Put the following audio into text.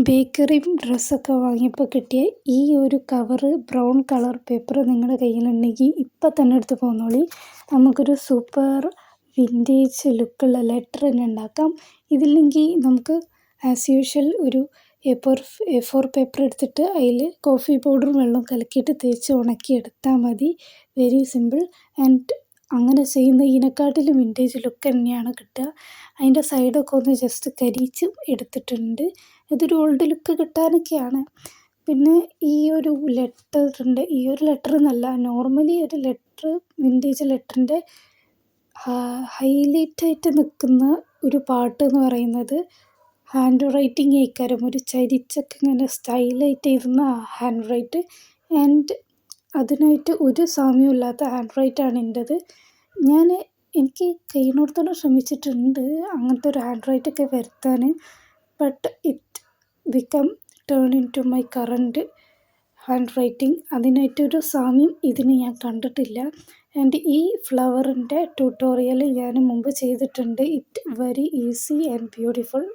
Bakery ഡ്രസ്സൊക്കെ വാങ്ങിയപ്പോൾ കിട്ടിയ ഈ ഒരു കവറ് ബ്രൗൺ കളർ പേപ്പർ നിങ്ങളുടെ കയ്യിലുണ്ടെങ്കിൽ ഇപ്പം തന്നെ എടുത്ത് പോന്നോളി. നമുക്കൊരു സൂപ്പർ വിൻറ്റേജ് ലുക്കുള്ള ലെറ്റർ തന്നെ ഉണ്ടാക്കാം. ഇതില്ലെങ്കിൽ നമുക്ക് ആസ് യൂഷ്വൽ ഒരു A4 പേപ്പർ എടുത്തിട്ട് അതിൽ കോഫി പൗഡറും വെള്ളം കലക്കിയിട്ട് തേച്ച് ഉണക്കിയെടുത്താൽ മതി. Very simple. ആൻഡ് അങ്ങനെ ചെയ്യുന്ന ഇതിനെക്കാട്ടിലും വിൻറ്റേജ് ലുക്ക് തന്നെയാണ് കിട്ടുക. അതിൻ്റെ സൈഡൊക്കെ ഒന്ന് ജസ്റ്റ് കരിച്ച് എടുത്തിട്ടുണ്ട്. ഇതൊരു ഓൾഡ് ലുക്ക് കിട്ടാനൊക്കെയാണ്. പിന്നെ ഈ ഒരു ലെറ്ററുണ്ട്, ഈ ഒരു ലെറ്റർ എന്നല്ല, നോർമലി ഒരു ലെറ്റർ, വിൻറ്റേജ് ലെറ്ററിൻ്റെ ഹൈലൈറ്റായിട്ട് നിൽക്കുന്ന ഒരു പാർട്ട് എന്ന് പറയുന്നത് ഹാൻഡ് റൈറ്റിംഗ് ആയിക്കാരം. ഒരു ചരിച്ചൊക്കെ ഇങ്ങനെ സ്റ്റൈലായിട്ട് ഇരുന്ന ഹാൻഡ് റൈറ്റ്. ആൻഡ് അതിനായിട്ട് ഒരു സാമ്യവും ഇല്ലാത്ത ഹാൻഡ് റൈറ്റാണ് എൻ്റേത്. എനിക്ക് കഴിയുന്നിടത്തോളം ശ്രമിച്ചിട്ടുണ്ട് അങ്ങനത്തെ ഒരു ഹാൻഡ് റൈറ്റൊക്കെ വരുത്താൻ. But it turn into my current handwriting. അതിനായിട്ടൊരു സാമ്യം ഇതിന് ഞാൻ കണ്ടിട്ടില്ല. ആൻഡ് ഈ ഫ്ലവറിൻ്റെ ട്യൂട്ടോറിയൽ ഞാൻ മുമ്പ് ചെയ്തിട്ടുണ്ട്. It very easy and beautiful.